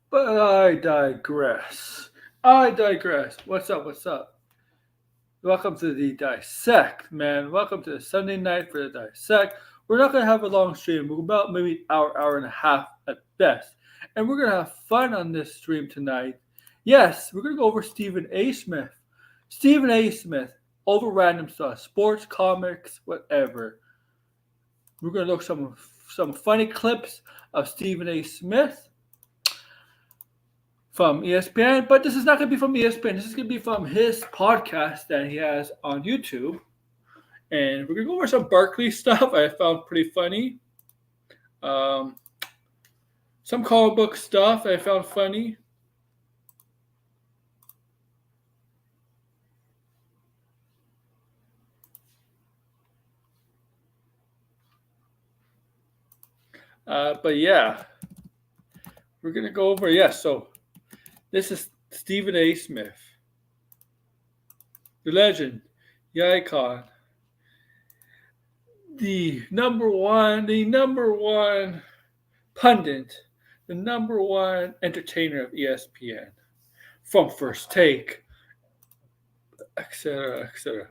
But I digress. I digress. What's up? What's up? Welcome to the Dissect, man. Welcome to the Sunday night for the Dissect. We're not going to have a long stream. We're about maybe hour, hour and a half at best. And we're going to have fun on this stream tonight. Yes, we're going to go over Stephen A. Smith. Stephen A. Smith, over random stuff, sports, comics, whatever. We're going to look some funny clips of Stephen A. Smith from ESPN, but this is not going to be from ESPN. This is going to be from his podcast that he has on YouTube. And we're going to go over some Barkley stuff I found pretty funny. Some comic book stuff I found funny. But yeah, we're going to go over, so this is Stephen A. Smith, the legend, the icon, the number one pundit, the number one entertainer of ESPN, from First Take, etc., etc.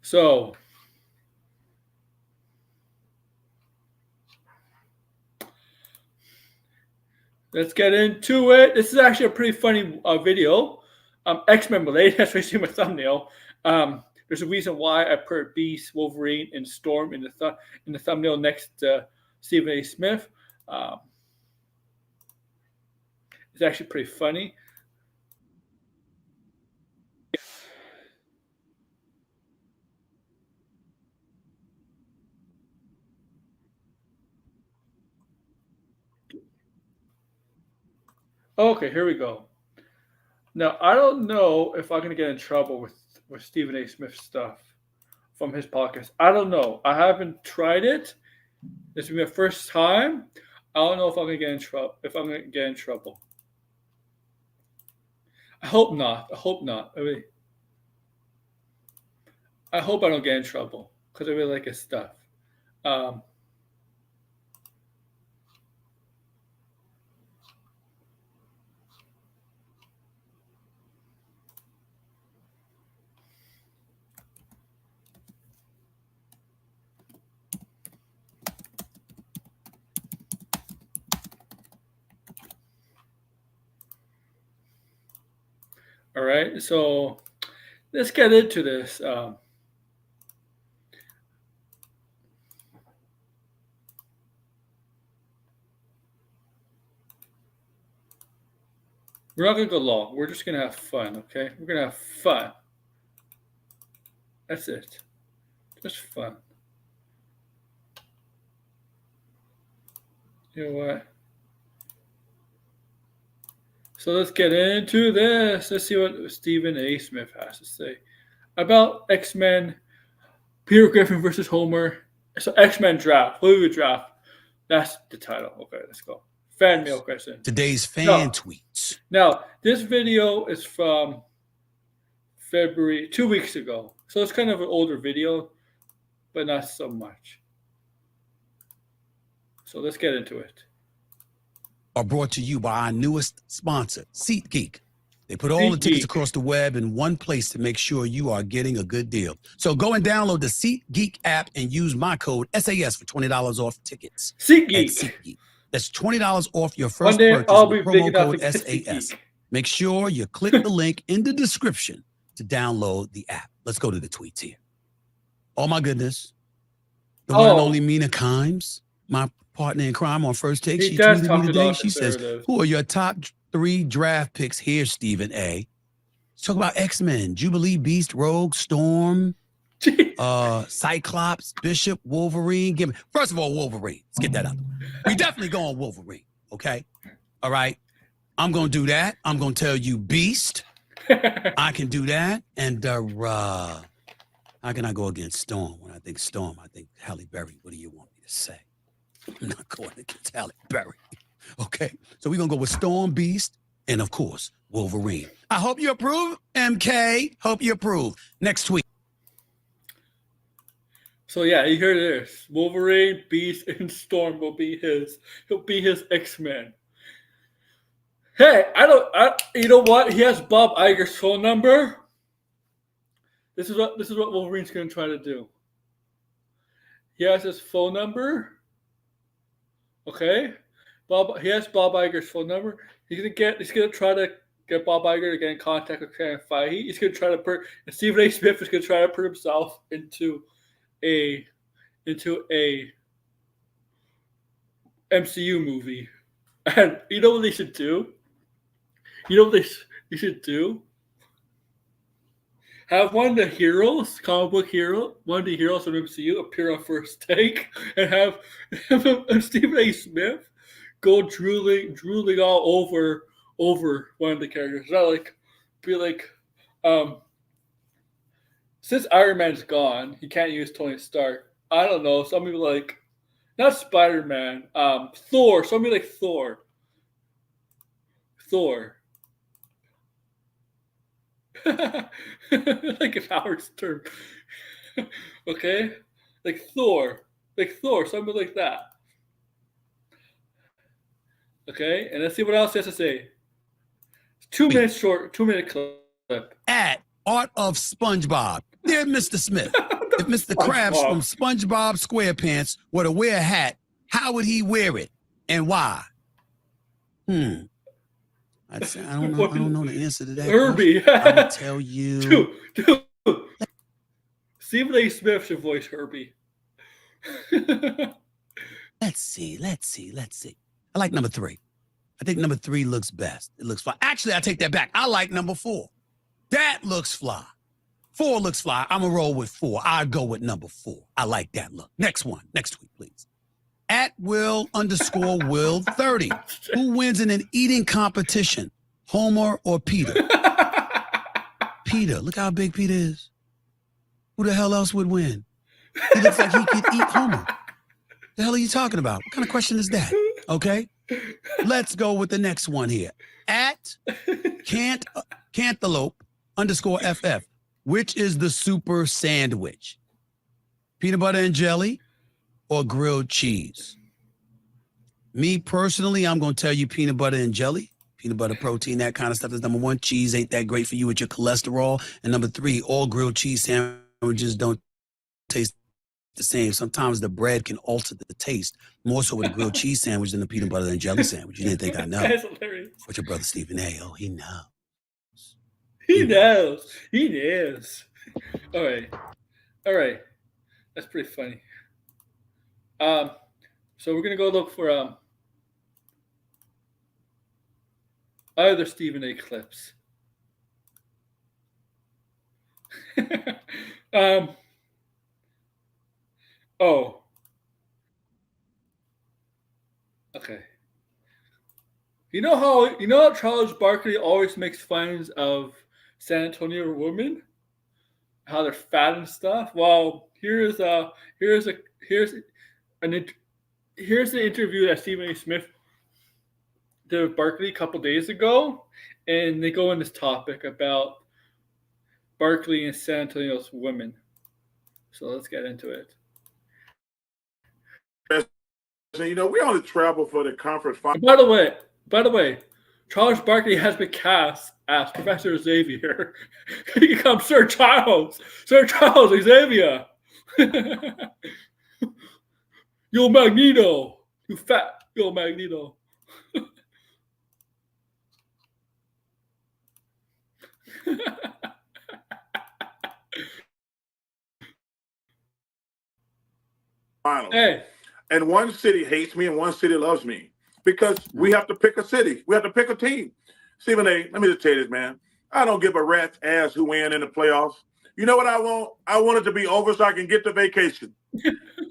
So, let's get into it. This is actually a pretty funny video. X-Men related. That's why you see my thumbnail. There's a reason why I put Beast, Wolverine, and Storm in the thumbnail next to Stephen A. Smith. It's actually pretty funny. Okay, here we go. Now, I don't know if I'm going to get in trouble with Stephen A. Smith stuff from his podcast. I don't know. I haven't tried it. This will be my first time. I don't know if I'm going to get in trouble. I hope not. I hope I don't get in trouble because I really like his stuff. All right, so let's get into this. We're not going to go long. We're just going to have fun, okay? We're going to have fun. That's it. Just fun. You know what? So let's get into this. Let's see what Stephen A. Smith has to say about X-Men, Peter Griffin versus Homer. So X-Men draft. Who do we draft? That's the title. Okay, let's go. Fan mail question. Today's fan tweets. Now, this video is from February, 2 weeks ago. So it's kind of an older video, but not so much. So let's get into it. Are brought to you by our newest sponsor, SeatGeek. They put all the tickets across the web in one place to make sure you are getting a good deal. So go and download the SeatGeek app and use my code SAS for $20 off tickets. SeatGeek. That's $20 off your first purchase with promo code SAS. Make sure you click the link in the description to download the app. Let's go to the tweets here. Oh my goodness. The one and only Mina Kimes, my partner in crime on First Take. She tweeted me today. She says, who are your top 3 draft picks here, Stephen A? Let's talk about X-Men, Jubilee, Beast, Rogue, Storm, Cyclops, Bishop, Wolverine. First of all, Wolverine. Let's get that out. We definitely going Wolverine, okay? All right. I'm going to do that. I'm going to tell you Beast. I can do that. And how can I go against Storm? When I think Storm, I think Halle Berry. What do you want me to say? I'm not going against Halle Berry. Okay. So we're going to go with Storm, Beast, and of course, Wolverine. I hope you approve, MK. Hope you approve. Next tweet. So yeah, you heard this. Wolverine, Beast, and Storm will be his. He'll be his X-Men. Hey, you know what? He has Bob Iger's phone number. This is what Wolverine's gonna try to do. He has his phone number. Okay, he has Bob Iger's phone number. He's gonna try to get Bob Iger to get in contact with Kevin Feige. He's gonna try to and Stephen A. Smith is gonna try to put himself into a MCU movie. And you know what they should do? You know what they should do? Have one of the heroes, comic book hero, one of the heroes from MCU appear on First Take, and have Stephen A. Smith go drooling all over one of the characters. Not be like, since Iron Man's gone, he can't use Tony Stark. I don't know. Some people like, not Spider-Man, Thor. Somebody like Thor. Like if Howard's term. Okay? Like Thor, something like that. Okay? And let's see what else he has to say. 2 minutes short, 2-minute clip. At Art of SpongeBob. Dear Mr. Smith, if Mr. Krabs from SpongeBob SquarePants were to wear a hat, how would he wear it and why? I'd say I don't know the answer to that. Herbie. I will tell you. Dude. Stephen A. Smith should voice Herbie. Let's see. I like number 3. I think number 3 looks best. It looks fly. Actually, I take that back. I like number 4. That looks fly. 4 looks fly. I'm going to roll with 4. I'll go with number 4. I like that look. Next tweet, please. At Will_Will30. Who wins in an eating competition? Homer or Peter? Peter. Look how big Peter is. Who the hell else would win? He looks like he could eat Homer. The hell are you talking about? What kind of question is that? Okay. Let's go with the next one here. At Cantaloupe_FF. Which is the super sandwich? Peanut butter and jelly or grilled cheese? Me personally, I'm going to tell you peanut butter and jelly. Peanut butter, protein, that kind of stuff is number 1. Cheese ain't that great for you with your cholesterol. And number 3, all grilled cheese sandwiches don't taste the same. Sometimes the bread can alter the taste more so with a grilled cheese sandwich than a peanut butter and jelly sandwich. You didn't think I know. That's hilarious. But your brother Stephen A., he knows. He knows. All right. That's pretty funny. So we're gonna go look for other Stephen A. clips. Oh. Okay. You know how Charles Barkley always makes fun of San Antonio women? How they're fat and stuff? Well, here's an interview that Stephen A. Smith did with Barkley a couple days ago, and they go on this topic about Barkley and San Antonio's women. So let's get into it. You know, we only travel for the conference final. By the way, Charles Barkley has been cast as Professor Xavier. He becomes Sir Charles Xavier. Yo Magneto, you fat Yo Magneto. Finals. Hey. And one city hates me and one city loves me because we have to pick a city. We have to pick a team. Stephen A., let me just tell you this, man. I don't give a rat's ass who win in the playoffs. You know what I want? I want it to be over so I can get to vacation.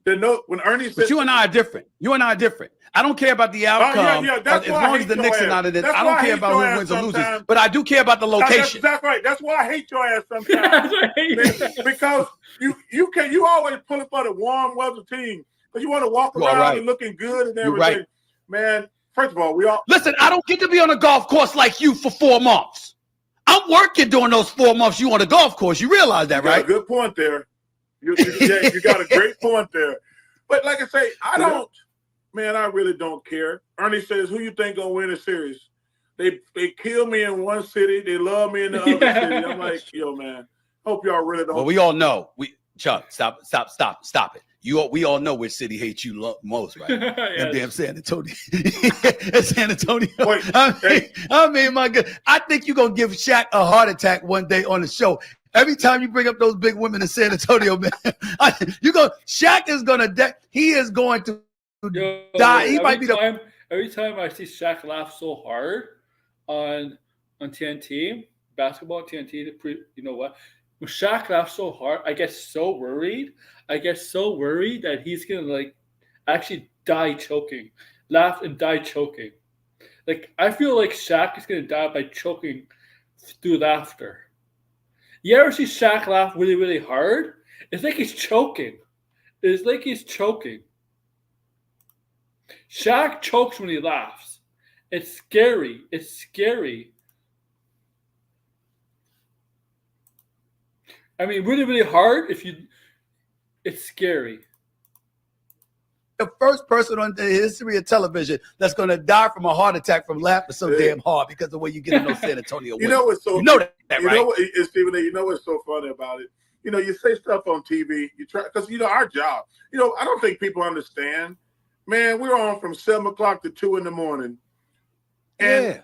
When Ernie said, but you and I are different. I don't care about the outcome. As long as the Knicks are not in it, I don't care about who wins or loses. But I do care about the location. That's right. That's why I hate your ass sometimes. Because you always pulling for the warm weather team. Because you want to walk around and looking good and everything. Right. Man, first of all, listen, I don't get to be on a golf course like you for 4 months. I'm working during those 4 months you on a golf course. You realize that, right? Good point there. You got a great point there. But like I say, I really don't care. Ernie says, who you think gonna win the series? They kill me in one city, they love me in the other city. I'm like, yo, man, hope y'all really don't. Well, we all know. Chuck, stop it. We all know which city hates you most, right? That damn San Antonio. San Antonio. Wait, I mean, my God, I think you're gonna give Shaq a heart attack one day on the show. Every time you bring up those big women in San Antonio, man, Shaq is gonna. He is going to die. He might be the. Every time I see Shaq laugh so hard on TNT, basketball TNT, you know what? When Shaq laughs so hard, I get so worried. That he's gonna actually die choking, laugh and die choking. Like I feel like Shaq is gonna die by choking through laughter. You ever see Shaq laugh really, really hard? It's like he's choking. Shaq chokes when he laughs. It's scary. I mean, really, really hard. It's scary. The first person on the history of television that's going to die from a heart attack from laughing so damn hard because of the way you get in those San Antonio. You know what's so? You know that, right? You know what, Stephen A. You know what's so funny about it? You know, you say stuff on TV. You try because our job. I don't think people understand. Man, we're on from 7 o'clock to 2 a.m. And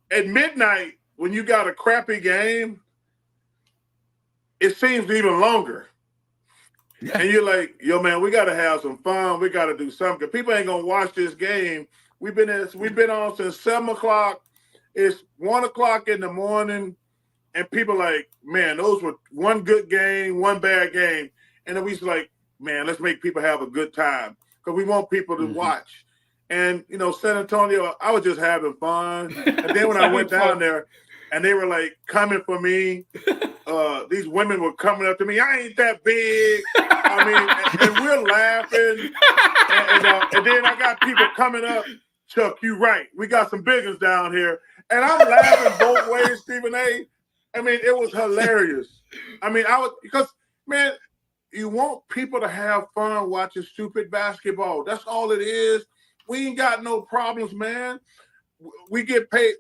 at midnight, when you got a crappy game, it seems even longer. Yeah. And you're like, yo, man, we got to have some fun. We got to do something. People ain't going to watch this game. We've been on since 7 o'clock. It's 1 o'clock in the morning. And people like, man, those were one good game, one bad game. And then we was like, man, let's make people have a good time because we want people to watch. And, San Antonio, I was just having fun. And then when I went down there and they were like coming for me, these women were coming up to me. I ain't that big. I mean, and we're laughing. And then I got people coming up. Chuck, you right. We got some biggins down here. And I'm laughing both ways, Stephen A. I mean, it was hilarious. I mean, because, man, you want people to have fun watching stupid basketball. That's all it is. We ain't got no problems, man. We get paid.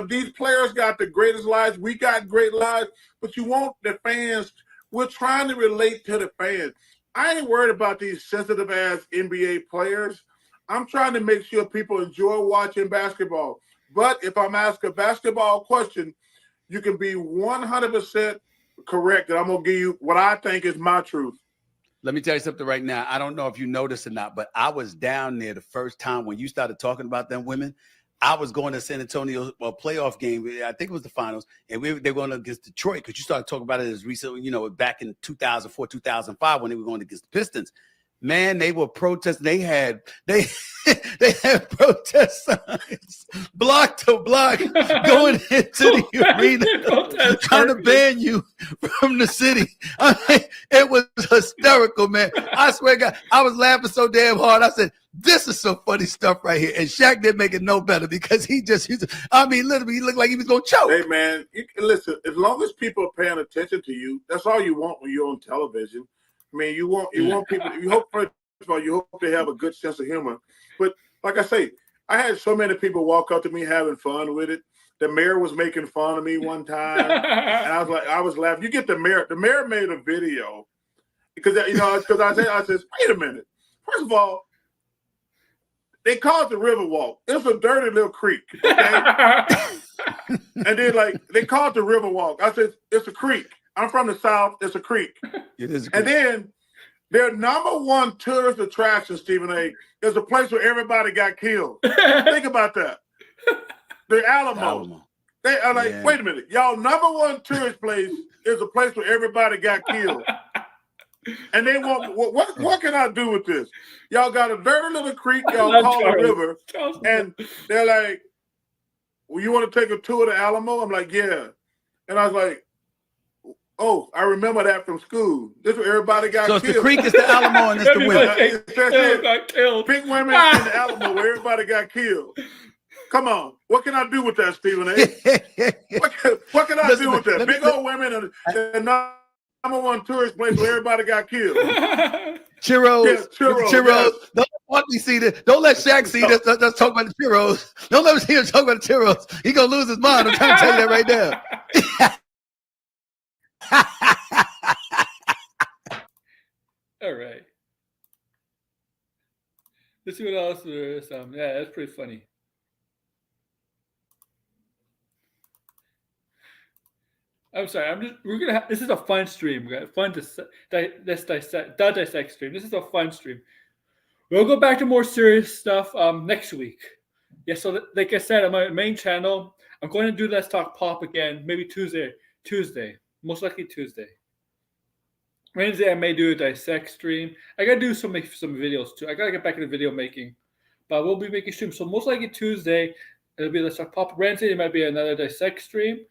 These players got the greatest lives. We got great lives, but you want the fans. We're trying to relate to the fans. I ain't worried about these sensitive-ass NBA players. I'm trying to make sure people enjoy watching basketball. But if I'm asked a basketball question, you can be 100% correct, and I'm going to give you what I think is my truth. Let me tell you something right now. I don't know if you noticed or not, but I was down there the first time when you started talking about them women. I was going to San Antonio playoff game. I think it was the finals, and they were going against Detroit because you started talking about it as recently, back in 2004, 2005 when they were going against the Pistons. Man, they were protesting. They had protest signs block to block going into the arena trying to ban you from the city. I mean, it was hysterical, man. I swear to God, I was laughing so damn hard. I said, this is some funny stuff right here. And Shaq didn't make it no better because he literally he looked like he was going to choke. Hey, man, listen, as long as people are paying attention to you, that's all you want when you're on television. I mean, you want people. You hope first of all, you hope they have a good sense of humor. But like I say, I had so many people walk up to me having fun with it. The mayor was making fun of me one time, and I was laughing. You get the mayor. The mayor made a video because I said, wait a minute. First of all, they call it the river walk. It's a dirty little creek, okay? And then they call it the river walk. I said, it's a creek. I'm from the South. It's a creek. It is. And then their number one tourist attraction, Stephen A., is a place where everybody got killed. Think about that. The Alamo. They are like, wait a minute. Y'all number one tourist place is a place where everybody got killed. And they want, what can I do with this? Y'all got a dirty little creek y'all call a river. And they're like, well, you want to take a tour of the Alamo? I'm like, yeah. And I was like, oh, I remember that from school. This is where everybody got killed. So the creek is the Alamo and it's the women. Got killed. Big women in the Alamo where everybody got killed. Come on. What can I do with that, Stephen A? What can I do with that? Big old women and not number one tourist place where everybody got killed. Churros. Yeah, churros, Churros. yes. Don't let me see this. Don't let Shaq see this. Let's talk about the churros. Don't let me see him talk about the churros. He gonna lose his mind. I'm trying to tell you that right now. All right. Let's see what else there is. Yeah, that's pretty funny. I'm sorry. We're gonna. This is a fun stream. We're gonna fun dissect stream. This is a fun stream. We'll go back to more serious stuff next week. Yeah. So like I said on my main channel, I'm going to do Let's Talk Pop again. Maybe Tuesday. Most likely Tuesday. Wednesday I may do a dissect stream. I gotta do some videos too. I gotta get back into video making, but we'll be making streams. So most likely Tuesday it'll be Let's Talk Pop. Wednesday it might be another dissect stream.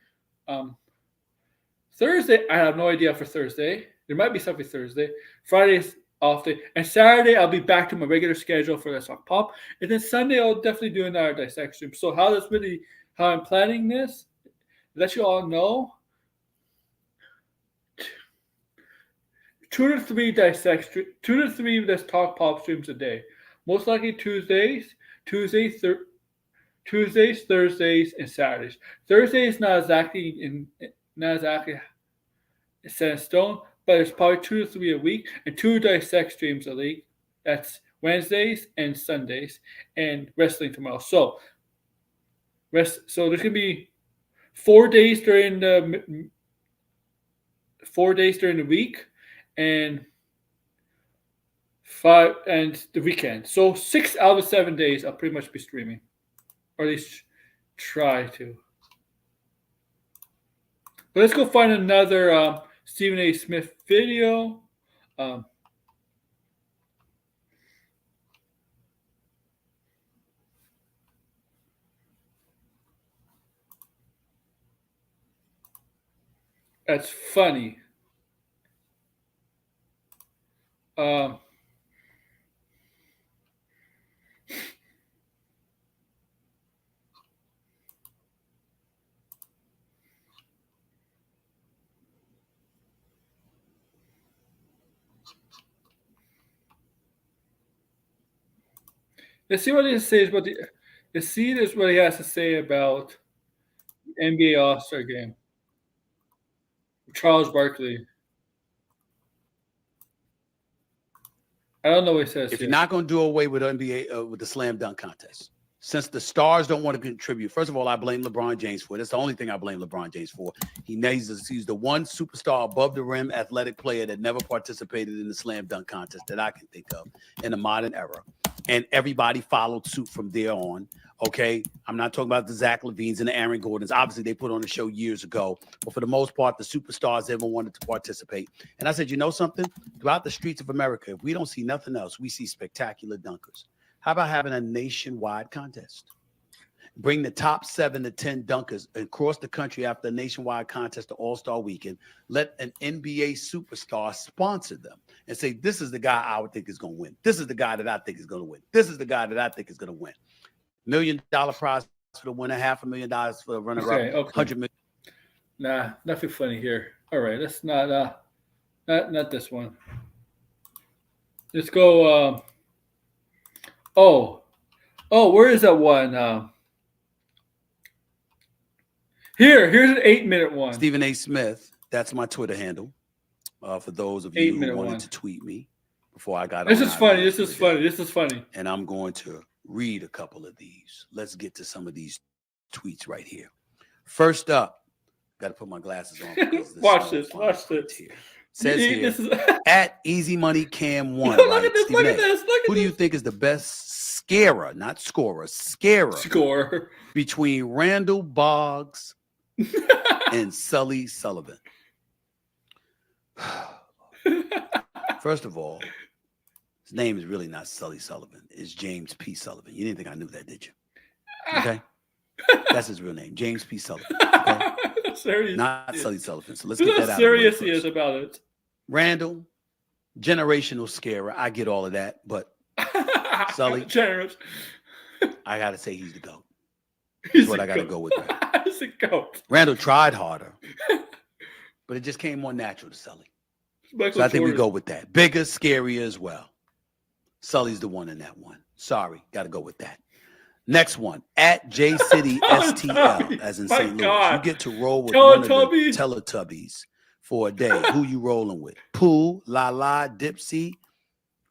Thursday, I have no idea for Thursday. There might be something Thursday. Friday's off day. And Saturday, I'll be back to my regular schedule for Let's Talk Pop. And then Sunday, I'll definitely do another dissect stream. So how I'm planning this, let you all know, 2 to 3 Let's Talk Pop streams a day. Most likely Tuesdays, Thursdays, and Saturdays. Thursday is not exactly set in stone, but it's probably 2 to 3 a week and 2 dissect streams a week. That's Wednesdays and Sundays, and wrestling tomorrow. So there's gonna be 4 days during the week, and 5 and the weekend. So 6 out of 7 days I'll pretty much be streaming, or at least try to. But let's go find another Stephen A. Smith video. That's funny. Let's see what he says about the. Let's see this what he has to say about NBA All-Star Game. Charles Barkley. I don't know what he says. If you're not going to do away with NBA with the slam dunk contest, since the stars don't want to contribute, first of all, I blame LeBron James for it. That's the only thing I blame LeBron James for. He's the one superstar above the rim athletic player that never participated in the slam dunk contest that I can think of in the modern era. And everybody followed suit from there on. Okay, I'm not talking about the Zach LaVines and the Aaron Gordons. Obviously, they put on the show years ago. But for the most part, the superstars ever wanted to participate. And I said, you know something? Throughout the streets of America, if we don't see nothing else, we see spectacular dunkers. How about having a nationwide contest? Bring the top 7 to 10 dunkers across the country after a nationwide contest to All-Star Weekend. Let an NBA superstar sponsor them and say, this is the guy I would think is going to win. This is the guy that I think is going to win. This is the guy that I think is going to win. $1 million prize for the winner, $500,000 for the runner-up, Okay. $100 million. Nah, nothing funny here. All right, let's not this one. Let's go. Where is that one? Here's an 8-minute one. Stephen A. Smith. That's my Twitter handle. For those of you who wanted to tweet me before I got on. This is funny. This is funny. And I'm going to read a couple of these. Let's get to some of these tweets right here. First up, got to put my glasses on. Watch this. Here. Says here, is... at Easy Money Cam 1. Look at this. Look at this. Who do you think is the best scarer, not scorer, scorer between Randall Boggs and Sully Sullivan? First of all, his name is really not Sully Sullivan. It's James P. Sullivan. You didn't think I knew that, did you? Okay. That's his real name, James P. Sullivan. Okay? Not Sully Sullivan. So let's get that out. How serious he is about it. Randall, generational scarer. I get all of that, but Sully, generous. I gotta say he's the GOAT. That's what I gotta go with. Right? He's a GOAT. Randall tried harder, but it just came more natural to Sully. Michael So I think we Jordan. go with that. Bigger, scarier as well. Sully's the one in that one. Sorry, got to go with that. Next one, at J City STL, as in My St. Louis. God. You get to roll with one of the Teletubbies. Teletubbies for a day. Who you rolling with? Pooh, La, Dipsy,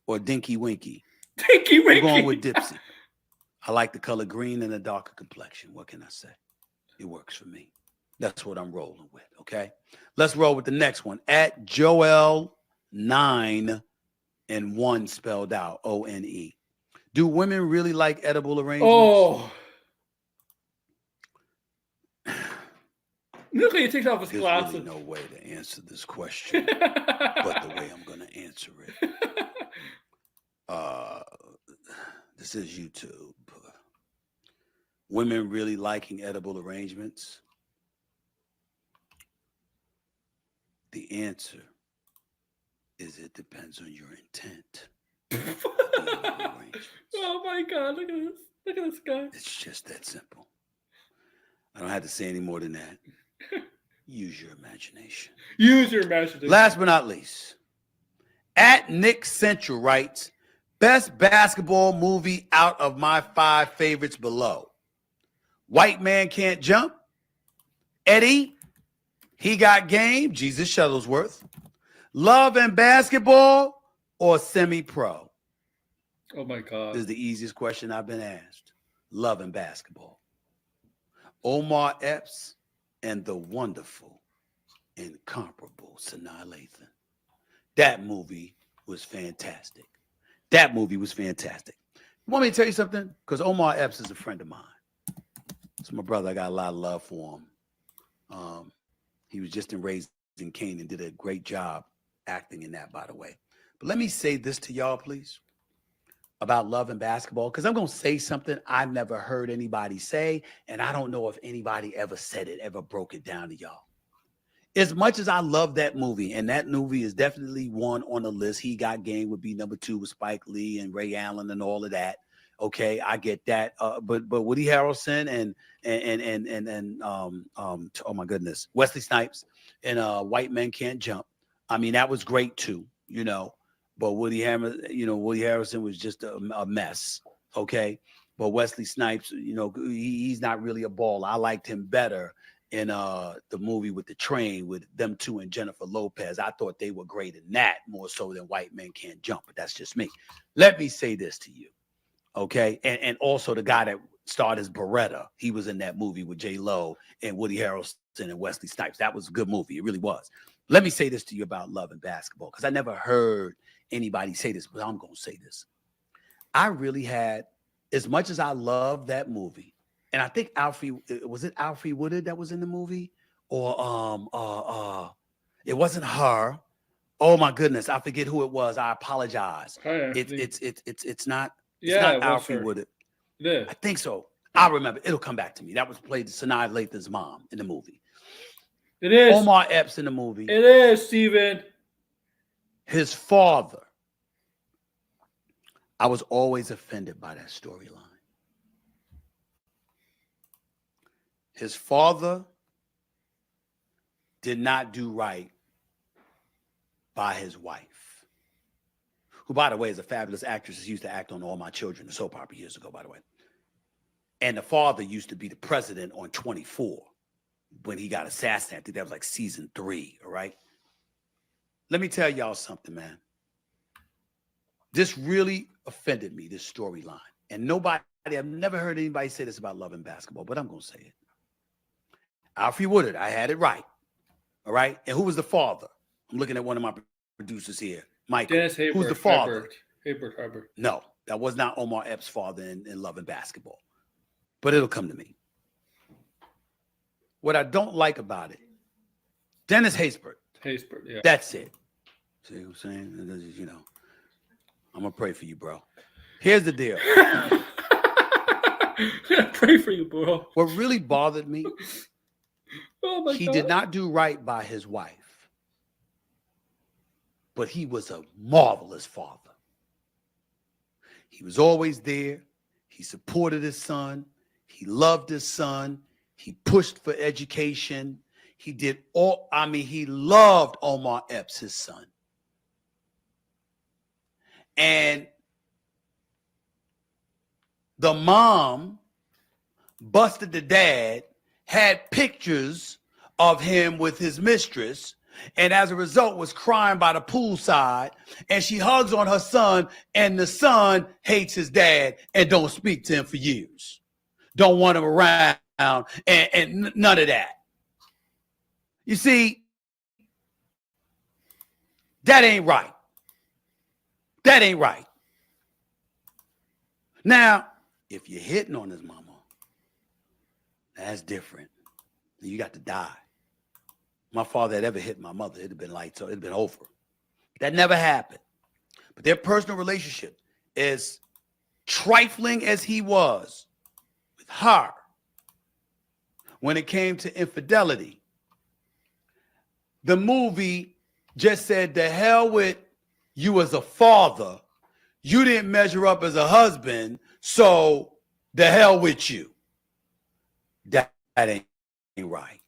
or Dinky Winky? Tinky I'm going with Winky. Dipsy. I like the color green and a darker complexion. What can I say? It works for me. That's what I'm rolling with, okay? Let's roll with the next one. At Joel9 and 1 spelled out, O-N-E. Do women really like edible arrangements? Oh. Look at he takes off his There's glasses. really no way to answer this question but the way I'm going to answer it. This is YouTube. Women really liking edible arrangements? The answer is it depends on your intent. Oh my God, look at this. Look at this guy. It's just that simple. I don't have to say any more than that. Use your imagination. Use your imagination. Last but not least, at Nick Central writes, best basketball movie out of my 5 favorites below. White Man Can't Jump, Eddie, He Got Game, Jesus Shuttlesworth, Love and Basketball, or Semi-Pro? Oh my God. This is the easiest question I've been asked. Love and Basketball. Omar Epps and the wonderful, incomparable Sanaa Lathan. That movie was fantastic. That movie was fantastic. You want me to tell you something? Because Omar Epps is a friend of mine. It's my brother. I got a lot of love for him. He was just in Raising Cain and did a great job acting in that, by the way. But let me say this to y'all, please, about love and basketball, because I'm going to say something I've never heard anybody say, and I don't know if anybody ever said it, ever broke it down to y'all. As much as I love that movie, and that movie is definitely one on the list, He Got Game would be number 2 with Spike Lee and Ray Allen and all of that. Okay, I get that. But Woody Harrelson and oh my goodness, Wesley Snipes and White Men Can't Jump. I mean, that was great too, you know. But Woody Harrelson was just a mess. Okay, but Wesley Snipes, you know, he's not really a baller. I liked him better in the movie with the train with them two and Jennifer Lopez. I thought they were great in that more so than White Men Can't Jump. But that's just me. Let me say this to you. Okay, and also the guy that starred as Beretta, he was in that movie with J-Lo and Woody Harrelson and Wesley Snipes. That was a good movie. It really was. Let me say this to you about love and basketball, because I never heard anybody say this, but I'm going to say this. I really had, as much as I love that movie, and I think was it Alfre Woodard that was in the movie? Or it wasn't her. Oh my goodness, I forget who it was. I apologize. It's not. It's not Alfre Woodard. Yeah. I think so. I remember. It'll come back to me. That was played Sanaa Lathan's mom in the movie. It is. Omar Epps in the movie. It is, Stephen. His father. I was always offended by that storyline. His father did not do right by his wife, who, by the way, is a fabulous actress. She used to act on All My Children, the soap opera years ago, by the way. And the father used to be the president on 24 when he got assassinated. I think that was like season 3, all right? Let me tell y'all something, man. This really offended me, this storyline. And I've never heard anybody say this about love and basketball, but I'm going to say it. Alfre Woodard, I had it right, all right? And who was the father? I'm looking at one of my producers here. Michael, Dennis Haybert, who's the father? Haybert. No, that was not Omar Epps' father in Love and Basketball. But it'll come to me. What I don't like about it, Dennis Haysbert. Yeah. That's it. See what I'm saying? You know, I'm going to pray for you, bro. Here's the deal. Pray for you, bro. What really bothered me, Oh my he God. did not do right by his wife, but he was a marvelous father. He was always there. He supported his son. He loved his son. He pushed for education. He loved Omar Epps, his son. And the mom busted the dad, had pictures of him with his mistress, and as a result was crying by the poolside, and she hugs on her son, and the son hates his dad and don't speak to him for years. Don't want him around, and none of that. You see, that ain't right. That ain't right. Now, if you're hitting on his mama, that's different. You got to die. My father had ever hit my mother, it'd have been like, so it'd have been over. That never happened. But their personal relationship, as trifling as he was with her, when it came to infidelity, the movie just said, the hell with you as a father. You didn't measure up as a husband, so the hell with you. That ain't right.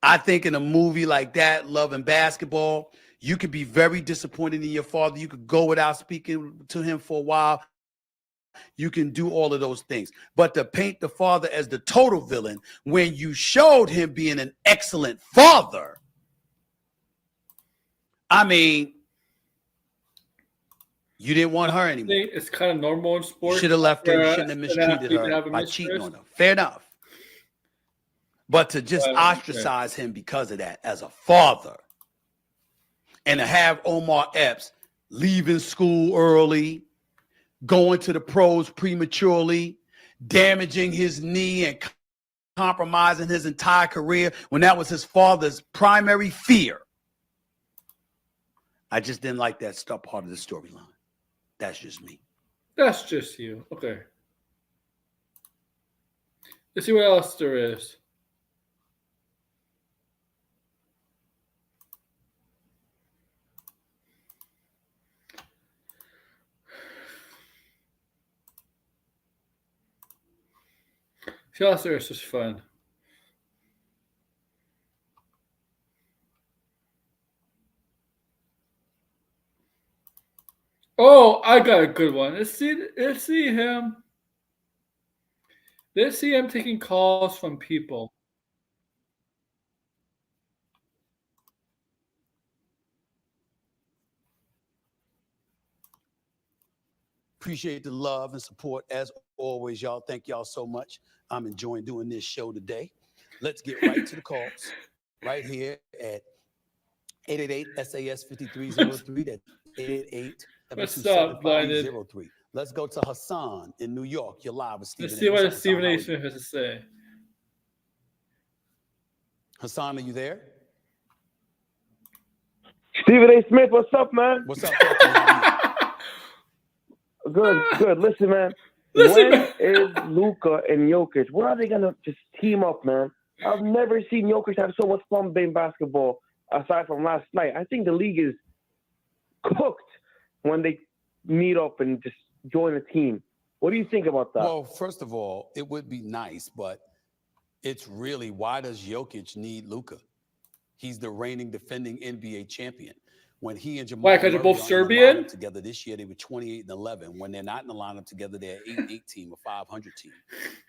I think in a movie like that, Love and Basketball, you could be very disappointed in your father. You could go without speaking to him for a while. You can do all of those things. But to paint the father as the total villain when you showed him being an excellent father, I mean, you didn't want her anymore. It's kind of normal in sports. You should have left her. You shouldn't have mistreated her by cheating on her. Fair enough. But to just ostracize him because of that as a father, and to have Omar Epps leaving school early, going to the pros prematurely, damaging his knee and compromising his entire career when that was his father's primary fear. I just didn't like that stuff part of the storyline. That's just me. That's just you. Okay. Let's see what else there is. See what else there is just fun. Oh, I got a good one. Let's see him. Let's see him taking calls from people. Appreciate the love and support as always, y'all. Thank y'all so much. I'm enjoying doing this show today. Let's get right to the calls right here at 888-SAS-5303. That's 888-727-5303. Let's go to Hassan in New York. You're live with Stephen. Let's see what Stephen A. Smith has to say. Hassan, are you there? Stephen A. Smith, what's up, man? What's up? Talk to me. Good. Listen, man. When is Luka and Jokic? When are they gonna just team up, man? I've never seen Jokic have so much fun playing basketball aside from last night. I think the league is cooked when they meet up and just join a team. What do you think about that? Well, first of all, it would be nice, but it's really, why does Jokic need Luka? He's the reigning defending NBA champion. When he and Jamal Why? Because they're both Serbian together this year, they were 28-11. When they're not in the lineup together, they're 8-8 team, a 500 team.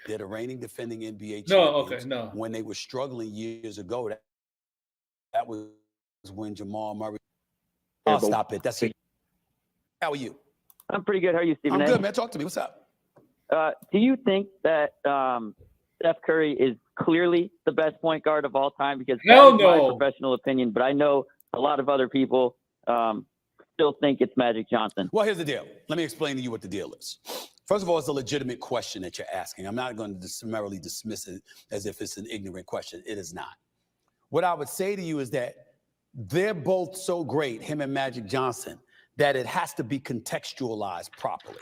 They're the reigning defending NBA champions. No, okay, no. When they were struggling years ago, that was when Jamal Murray. I'll stop it. That's it. How are you? I'm pretty good. How are you, Stephen? I'm good, man. Talk to me. What's up? Do you think that Steph Curry is clearly the best point guard of all time? Because that's my professional opinion, but I know a lot of other people still think it's Magic Johnson. Well, here's the deal. Let me explain to you what the deal is. First of all, it's a legitimate question that you're asking. I'm not going to summarily dismiss it as if it's an ignorant question. It is not. What I would say to you is that they're both so great, him and Magic Johnson, that it has to be contextualized properly.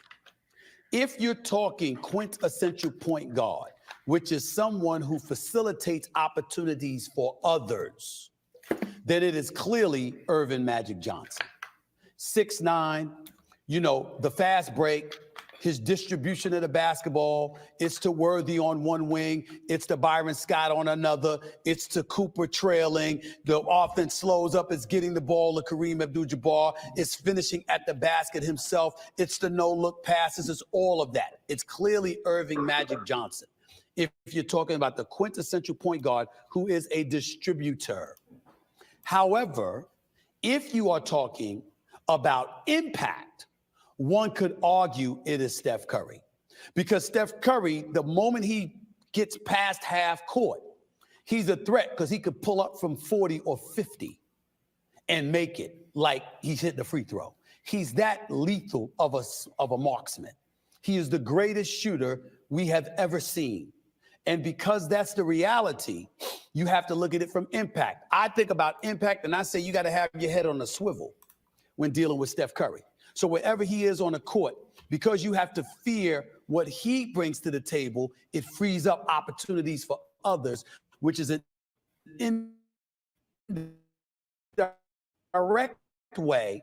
If you're talking quintessential point guard, which is someone who facilitates opportunities for others, then it is clearly Irvin Magic Johnson. 6'9", the fast break, his distribution of the basketball. It's to Worthy on one wing. It's to Byron Scott on another. It's to Cooper trailing. The offense slows up. It's getting the ball to Kareem Abdul-Jabbar. It's finishing at the basket himself. It's the no-look passes. It's all of that. It's clearly Irving Magic Johnson. If you're talking about the quintessential point guard who is a distributor. However, if you are talking about impact, one could argue it is Steph Curry. Because Steph Curry, the moment he gets past half court, he's a threat because he could pull up from 40 or 50 and make it like he's hit the free throw. He's that lethal of a marksman. He is the greatest shooter we have ever seen. And because that's the reality, you have to look at it from impact. I think about impact and I say you got to have your head on a swivel when dealing with Steph Curry. So wherever he is on the court, because you have to fear what he brings to the table, it frees up opportunities for others, which is an indirect way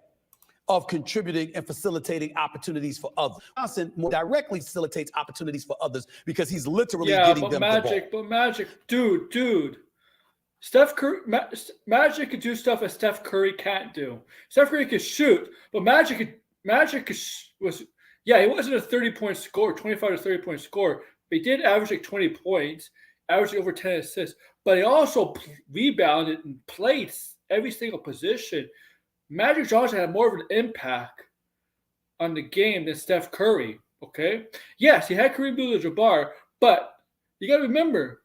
of contributing and facilitating opportunities for others. Johnson more directly facilitates opportunities for others because he's literally getting them the ball. But Magic, dude. Steph Curry, Magic could do stuff that Steph Curry can't do. Steph Curry could shoot, but Magic was, he wasn't a 30-point scorer, 25 to 30-point scorer, but he did average like 20 points, averaging over 10 assists, but he also rebounded and played every single position. Magic Johnson had more of an impact on the game than Steph Curry, okay? Yes, he had Kareem Abdul-Jabbar, but you got to remember,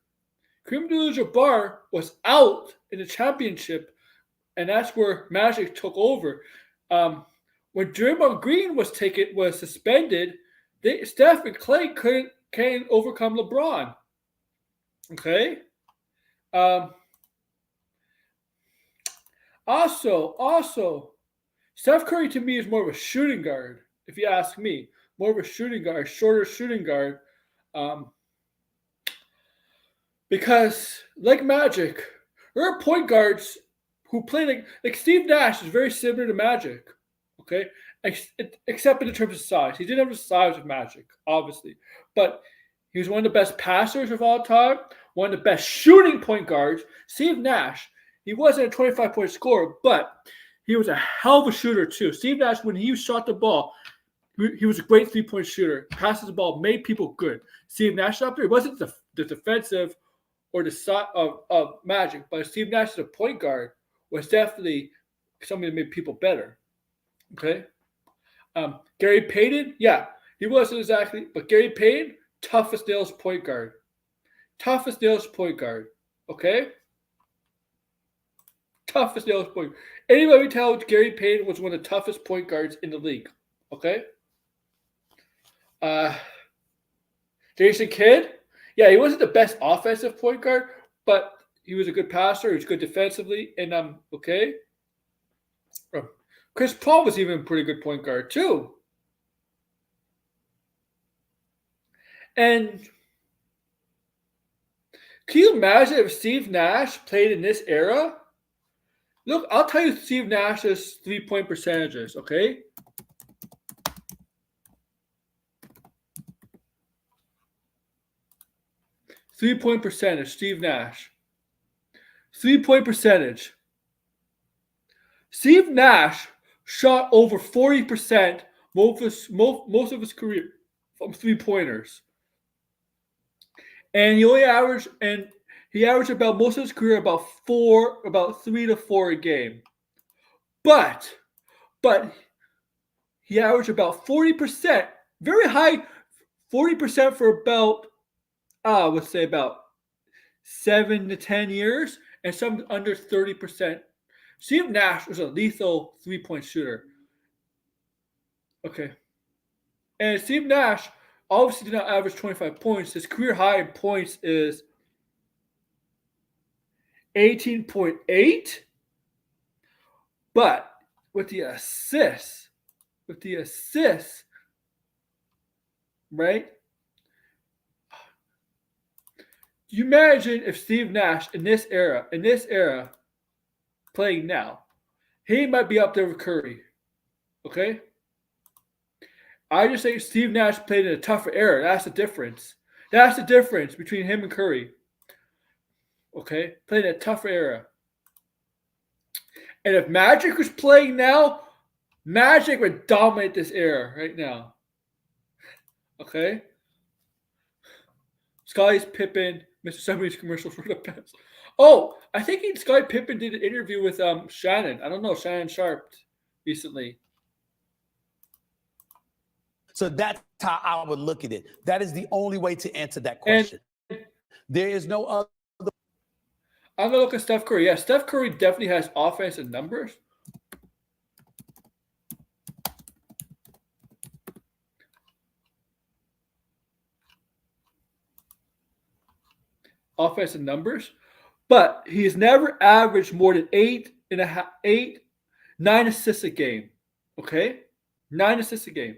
Kareem Abdul-Jabbar was out in the championship, and that's where Magic took over. When Draymond Green was suspended, Steph and Clay can't overcome LeBron, okay? Also, Steph Curry to me is more of a shooting guard, if you ask me. More of a shooting guard, shorter shooting guard. Because, like Magic, there are point guards who play like Steve Nash is very similar to Magic, okay? Except in terms of size. He didn't have the size of Magic, obviously. But he was one of the best passers of all time, one of the best shooting point guards. Steve Nash, he wasn't a 25-point scorer, but he was a hell of a shooter too. Steve Nash, when he shot the ball, he was a great three-point shooter. Passes the ball, made people good. Steve Nash up there, he wasn't the defensive or the side of Magic, but Steve Nash as a point guard was definitely something that made people better. Okay? Gary Payton, he wasn't exactly, but Gary Payton, toughest nails point guard. Toughest nails point guard. Okay? Toughest nails point. Anybody tell Gary Payton was one of the toughest point guards in the league. Okay? Jason Kidd, he wasn't the best offensive point guard, but he was a good passer. He was good defensively, and okay. Chris Paul was even a pretty good point guard too. And can you imagine if Steve Nash played in this era? Look, I'll tell you Steve Nash's three-point percentages, okay? Three-point percentage, Steve Nash. Three-point percentage. Steve Nash shot over 40% most of his career from three-pointers. And he averaged about most of his career about 3 to 4 a game. But he averaged about 40%, very high, 40% for about let's say about 7 to 10 years, and some under 30%. Steve Nash was a lethal three-point shooter. Okay. And Steve Nash obviously did not average 25 points. His career high in points is 18.8. But with the assists, right? You imagine if Steve Nash in this era, playing now, he might be up there with Curry. Okay? I just think Steve Nash played in a tougher era. That's the difference. That's the difference between him and Curry. Okay? Played in a tougher era. And if Magic was playing now, Magic would dominate this era right now. Okay? Scottie Pippen, Mr. Somebody's commercials for the best. Oh, I think Scottie Pippen did an interview with Shannon. I don't know, Shannon Sharp recently. So that's how I would look at it. That is the only way to answer that question. There is no other. I'm going to look at Steph Curry. Yeah, Steph Curry definitely has offense and numbers. Offensive numbers, but he's never averaged more than 9 assists a game. Okay? 9 assists a game.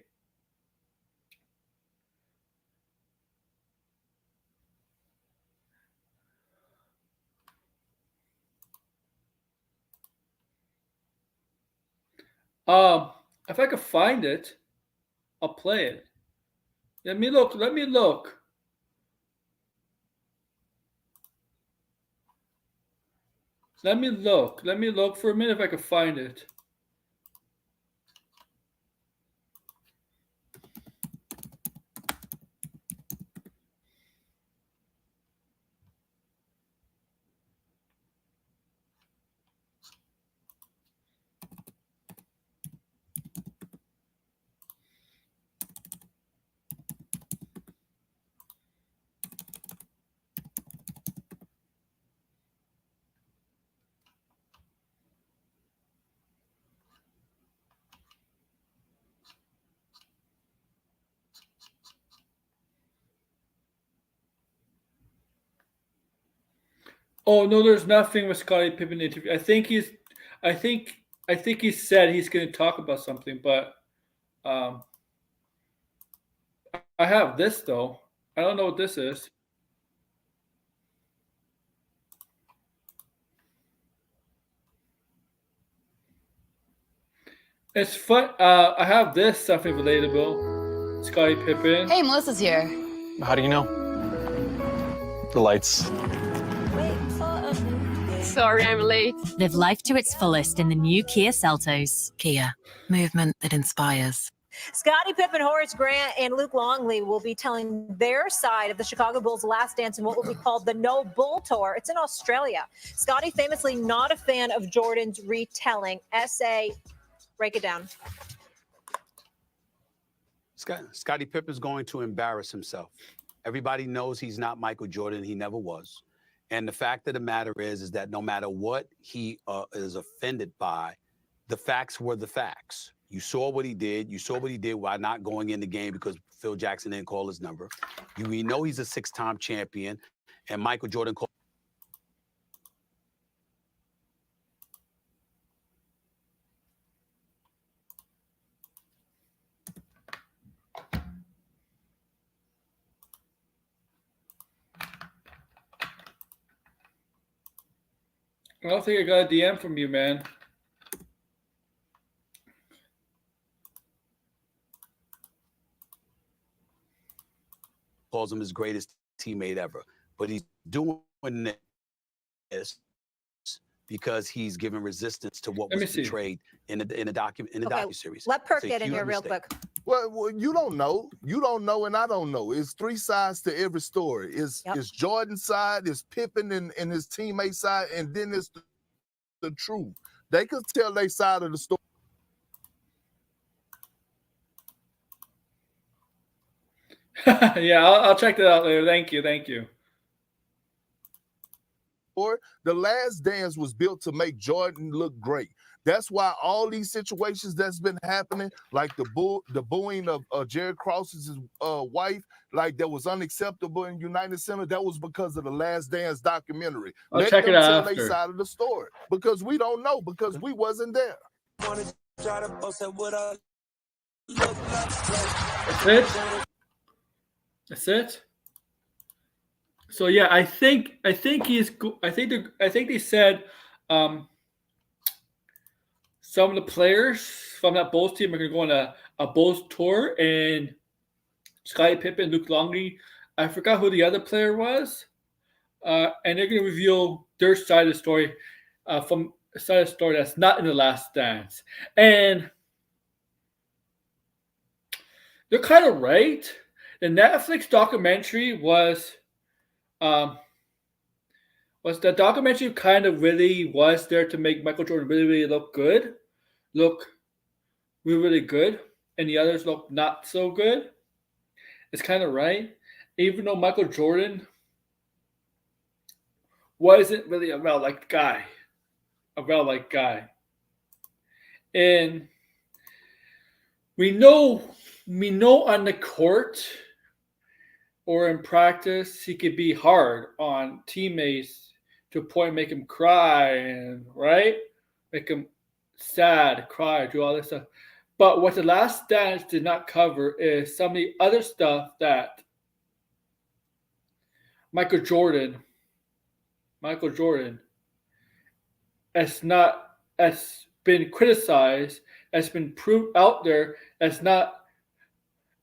If I could find it, I'll play it. Let me look. Let me look for a minute if I can find it. Oh no, there's nothing with Scottie Pippen interview. I think he said he's going to talk about something, but I have this though. I don't know what this is. It's fun. I have this something relatable. Scottie Pippen. Hey, Melissa's here. How do you know? The lights. Sorry, I'm late. Live life to its fullest in the new Kia Seltos. Kia, movement that inspires. Scottie Pippen, Horace Grant, and Luke Longley will be telling their side of the Chicago Bulls' last dance in what will be called the No Bull Tour. It's in Australia. Scottie famously not a fan of Jordan's retelling. Essay, break it down. Scottie Pippen's going to embarrass himself. Everybody knows he's not Michael Jordan. He never was. And the fact of the matter is that no matter what he is offended by, the facts were the facts. You saw what he did. You saw what he did while not going in the game because Phil Jackson didn't call his number. We know he's a 6-time champion, and Michael Jordan called. I don't think I got a DM from you, man. Calls him his greatest teammate ever. But he's doing this because he's giving resistance to what was portrayed in the docuseries. Let Perk get in here real quick. Well, you don't know. You don't know, and I don't know. It's 3 sides to every story. It's Jordan's side, it's Pippen and his teammate side, and then it's the truth. They could tell their side of the story. Yeah, I'll check that out later. Thank you. The Last Dance was built to make Jordan look great. That's why all these situations that's been happening, like the booing of Jerry Krause's wife, like that was unacceptable in United Center, that was because of the Last Dance documentary. I'll check it out after. Their side of the story, because we don't know, because we wasn't there. That's it. So yeah, I think they said some of the players from that Bulls team are going to go on a Bulls tour, and Scottie Pippen, Luke Longley. I forgot who the other player was. And they're going to reveal their side of the story from a side of the story that's not in The Last Dance. And they're kind of right. The Netflix documentary was the documentary kind of really was there to make Michael Jordan really, really look good, look really, really good, and the others look not so good. It's kind of right. Even though Michael Jordan wasn't really a well-liked guy. And we know on the court or in practice, he could be hard on teammates to a point make him cry and right? Make him sad, cry, do all this stuff. But what The Last Dance did not cover is some of the other stuff that Michael Jordan has been criticized, has been proved out there, as not.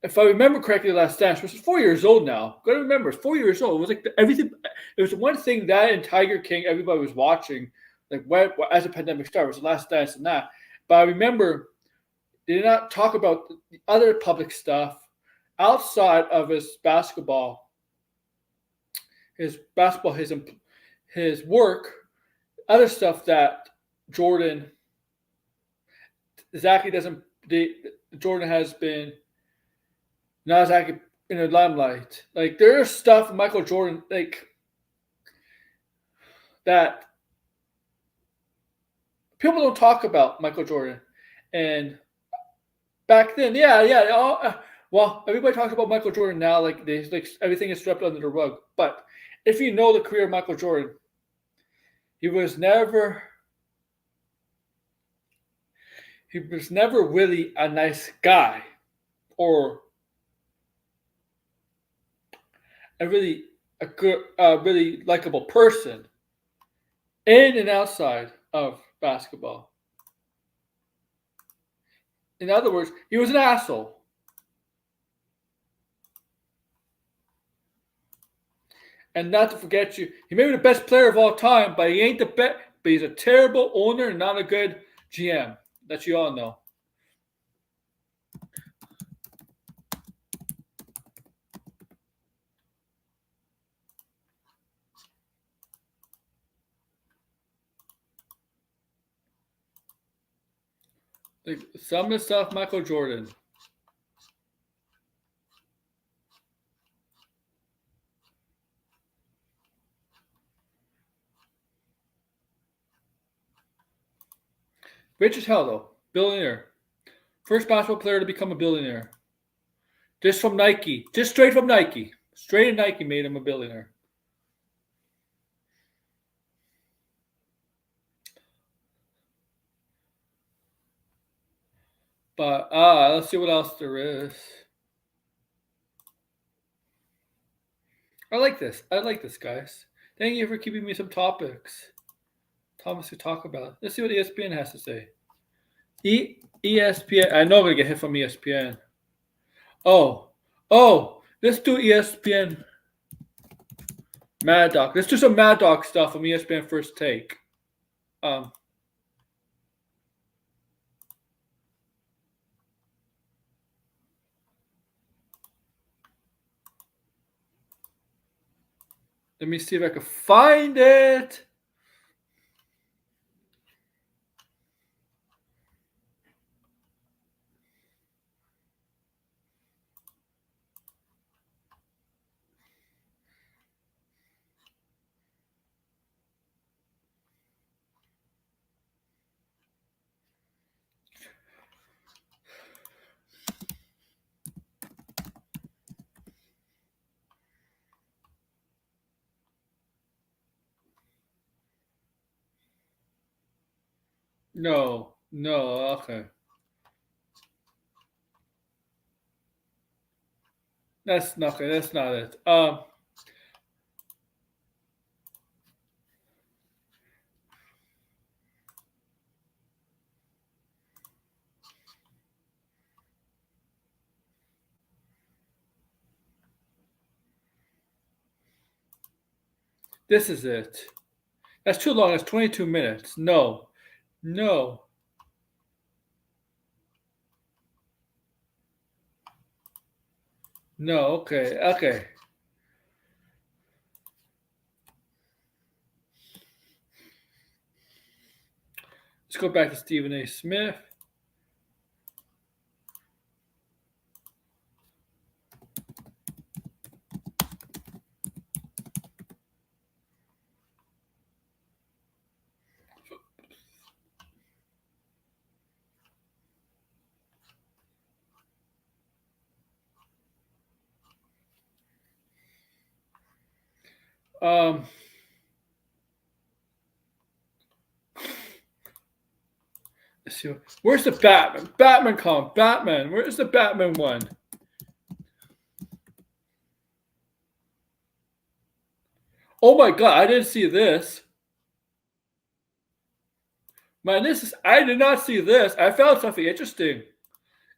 If I remember correctly, The Last Dance, which is 4 years old now. Got to remember, it's 4 years old. It was like everything. It was one thing that and Tiger King everybody was watching, like as the pandemic started, was The Last Dance and that. But I remember they did not talk about the other public stuff outside of his basketball, his work, other stuff that Jordan exactly doesn't. Jordan has been not exactly in the limelight. Like there's stuff Michael Jordan like that people don't talk about Michael Jordan, and back then, well, everybody talks about Michael Jordan now, like everything is swept under the rug. But if you know the career of Michael Jordan, he was never really a nice guy or really likable person in and outside of basketball. In other words, he was an asshole. And not to forget he may be the best player of all time, but he ain't the best. But he's a terrible owner and not a good GM. That you all know. Like some of the stuff, Michael Jordan. Rich as hell, though. Billionaire. First basketball player to become a billionaire. Just from Nike. Just straight from Nike. Straight in Nike made him a billionaire. But let's see what else there is. I like this, guys. Thank you for keeping me some topics. Thomas to talk about. Let's see what ESPN has to say. ESPN. I know I'm gonna get hit from ESPN. Oh, let's do ESPN Mad Dog. Let's do some Mad Dog stuff from ESPN First Take. Let me see if I can find it. No, okay. That's not it. This is it. That's too long. That's 22 minutes. No. No. No. Okay. Okay. Let's go back to Stephen A. Smith. Let's see. Where's the Batman? Batman column. Batman. Where's the Batman one? Oh my god, I didn't see this. Man, I did not see this. I found something interesting.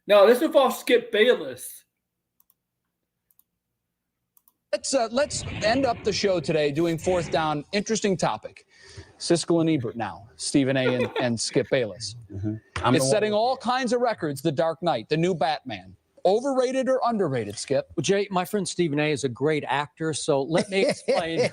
Now, this involves Skip Bayless. Let's end up the show today doing fourth down. Interesting topic. Siskel and Ebert now, Stephen A. and Skip Bayless. It's setting all kinds of records, The Dark Knight, the new Batman. Overrated or underrated, Skip? Well, Jay, my friend Stephen A. is a great actor, so let me explain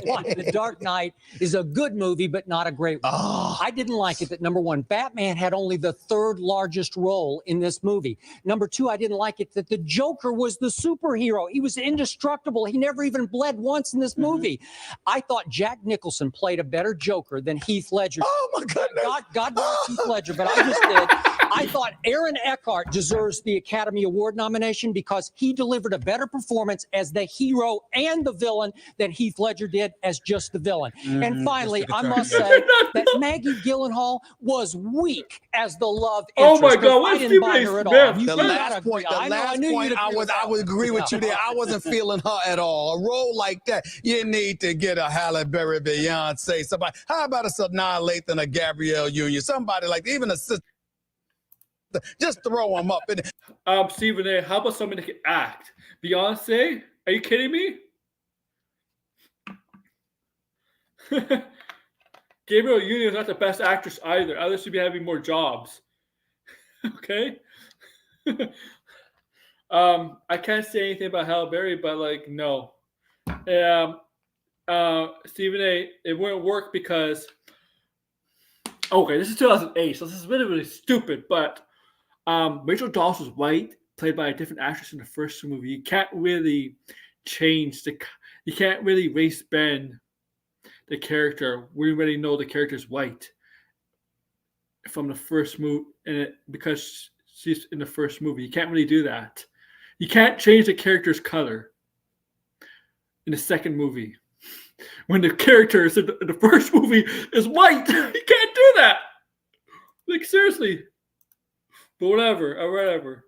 why The Dark Knight is a good movie, but not a great one. I didn't like it that, number one, Batman had only the third largest role in this movie. Number two, I didn't like it that the Joker was the superhero. He was indestructible. He never even bled once in this movie. I thought Jack Nicholson played a better Joker than Heath Ledger. Oh, my goodness. God bless Heath Ledger, but I just did. I thought Aaron Eckhart deserves the Academy Award nomination because he delivered a better performance as the hero and the villain than Heath Ledger did as just the villain. And finally, I must say that Maggie Gyllenhaal was weak as the love interest. Oh my God, I didn't buy her at all. The last point, I would agree with you there. I wasn't feeling her at all. A role like that, you need to get a Halle Berry, Beyonce, somebody. How about a Sanaa Lathan, a Gabrielle Union, somebody like even a sister. Just throw them up. Stephen A., how about somebody that can act? Beyonce? Are you kidding me? Gabrielle Union is not the best actress either. Others should be having more jobs. Okay? I can't say anything about Halle Berry, but like, no. Stephen A., it wouldn't work because okay, this is 2008, so this is really, really stupid, but Rachel Dawes was white, played by a different actress in the first movie. You can't really you can't really race bend the character. We already know the character is white from the first movie, because she's in the first movie. You can't really do that. You can't change the character's color in the second movie when the character in the first movie is white. You can't do that. Like, seriously. But whatever.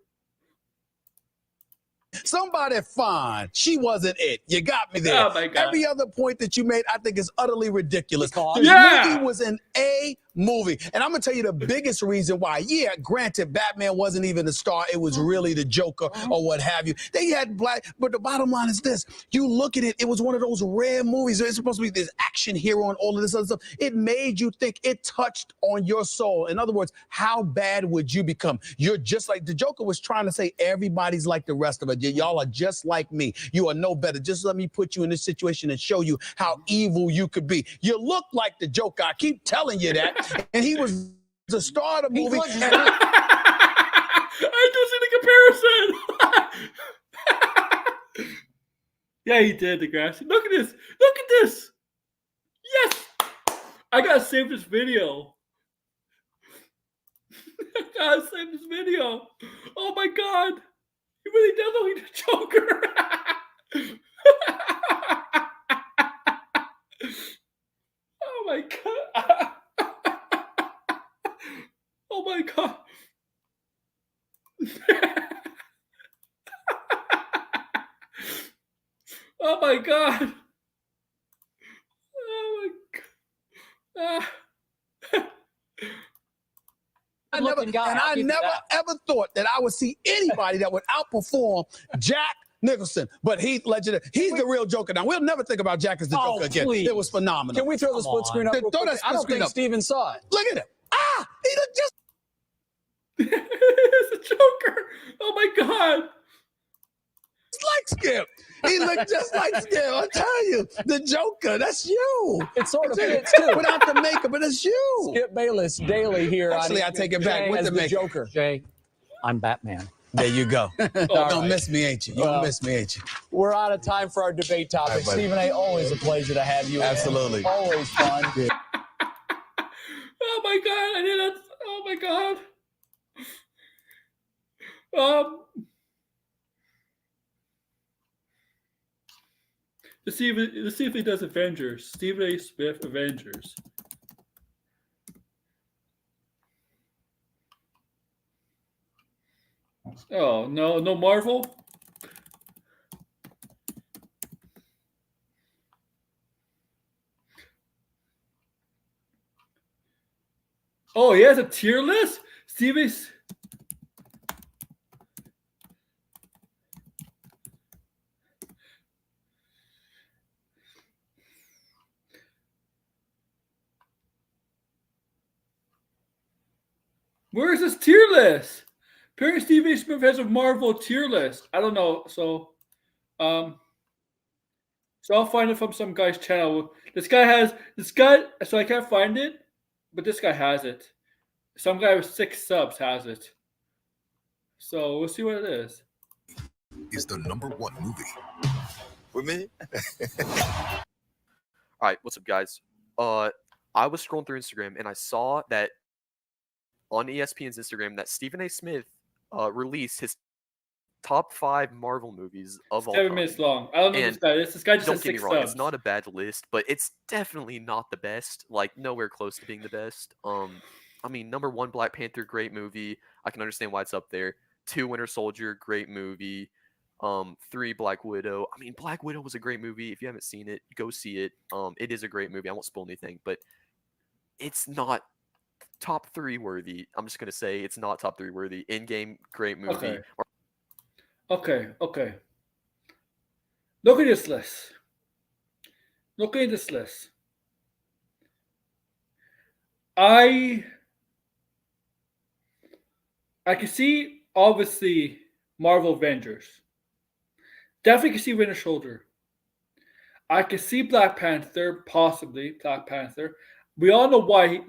Somebody fine. She wasn't it. You got me there. Oh my God. Every other point that you made, I think is utterly ridiculous. This movie was an A movie. And I'm going to tell you the biggest reason why. Yeah, granted, Batman wasn't even the star. It was really the Joker or what have you. They had black, but the bottom line is this. You look at it, it was one of those rare movies. It's supposed to be this action hero and all of this other stuff. It made you think. It touched on your soul. In other words, how bad would you become? You're just like the Joker was trying to say, everybody's like the rest of us. Y'all are just like me. You are no better. Just let me put you in this situation and show you how evil you could be. You look like the Joker. I keep telling you that. And he was the star of the movie. I do see the comparison. Yeah, he did, Degrassi. Look at this. Look at this. Yes. I gotta save this video. Oh my God. He really does look like the Joker. Oh my God. Oh my God. Oh my God. Oh my God. I never ever thought that I would see anybody that would outperform Jack Nicholson, but Heath Ledger, he's the real Joker. Now we'll never think about Jack as the Joker again. Please. It was phenomenal. Can we throw the split screen up? Throw that I split don't screen think up. Stephen saw it. Look at him. He looked just. It's a Joker. Oh my God. Like Skip. He looked just like Skip. I tell you, the Joker. That's you. It sort of fits too. Without the makeup, but it's you. Skip Bayless daily here. Actually, I take it back. Jay With as the the makeup. Joker. Jay, I'm Batman. There you go. All Don't right. miss me, ain't you? You don't miss me, ain't you? We're out of time for our debate topic. All right, buddy. Stephen A., always a pleasure to have you. Absolutely. Always fun. Oh my God. I did that. Oh my God. Let's see if he does Avengers. Stephen A. Smith Avengers. Oh no Marvel. Oh, he has a tier list. Stephen. Where is this tier list? Apparently, Stephen A. Smith has a Marvel tier list. I don't know. So I'll find it from some guy's channel. So I can't find it, but this guy has it. Some guy with 6 subs has it. So we'll see what it is. Is the #1 movie. With me? All right, what's up, guys? I was scrolling through Instagram and I saw that on ESPN's Instagram that Stephen A. Smith released his top 5 Marvel movies of all time. 7 minutes long. I don't know this guy. This guy just Don't has get me 6 wrong, subs. it's not a bad list, but it's definitely not the best. Like nowhere close to being the best. I mean, #1 Black Panther, great movie. I can understand why it's up there. 2 Winter Soldier, great movie. 3 Black Widow. I mean, Black Widow was a great movie. If you haven't seen it, go see it. It is a great movie. I won't spoil anything, but it's not top 3 worthy. I'm just gonna say it's not top 3 worthy. Endgame, great movie. Okay. Look at this list. I can see, obviously, Marvel Avengers. Definitely can see Winter Soldier. I can see Black Panther, possibly Black Panther. We all know why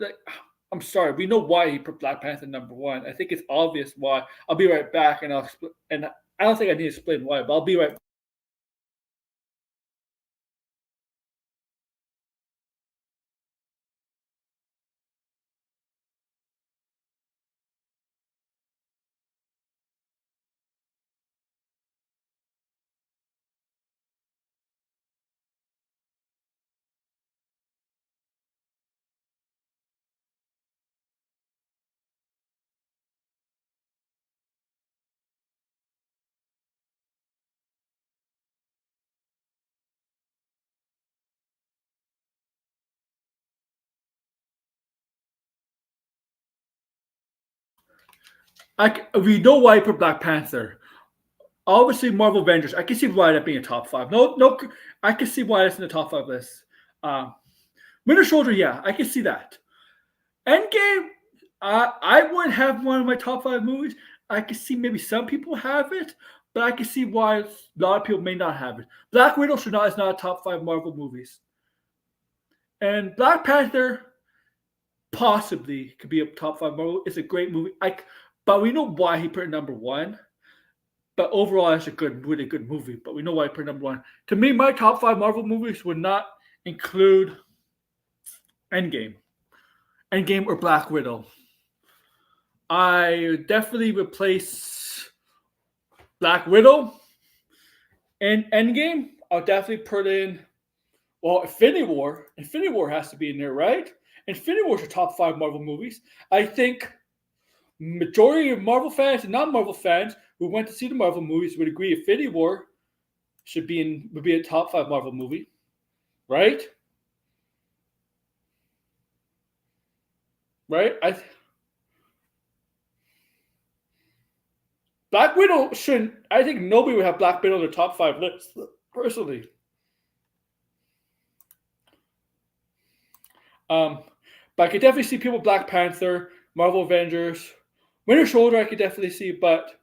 I'm sorry, we know why he put Black Panther #1. I think it's obvious why. I'll be right back, and I don't think I need to explain why, but I'll be right back. We know why he put Black Panther. Obviously, Marvel Avengers. I can see why that being a top 5. No, I can see why it's in the top 5 list. Winter Soldier, yeah, I can see that. Endgame, I wouldn't have one of my top 5 movies. I can see maybe some people have it, but I can see why a lot of people may not have it. Black Widow is not a top 5 Marvel movies, and Black Panther possibly could be a top 5 Marvel. It's a great movie. But we know why he put it #1. But overall, it's a really good movie. But we know why I put #1. To me, my top 5 Marvel movies would not include Endgame or Black Widow. I definitely replace Black Widow and Endgame. I'll definitely put in, Infinity War. Infinity War has to be in there, right? Infinity War's a top 5 Marvel movies. I think majority of Marvel fans and non-Marvel fans who went to see the Marvel movies would agree Infinity War would be a top 5 Marvel movie, right? Right? Black Widow shouldn't. I think nobody would have Black Widow on their top 5 list, personally. But I could definitely see people Black Panther, Marvel Avengers, Winter Soldier. I could definitely see, but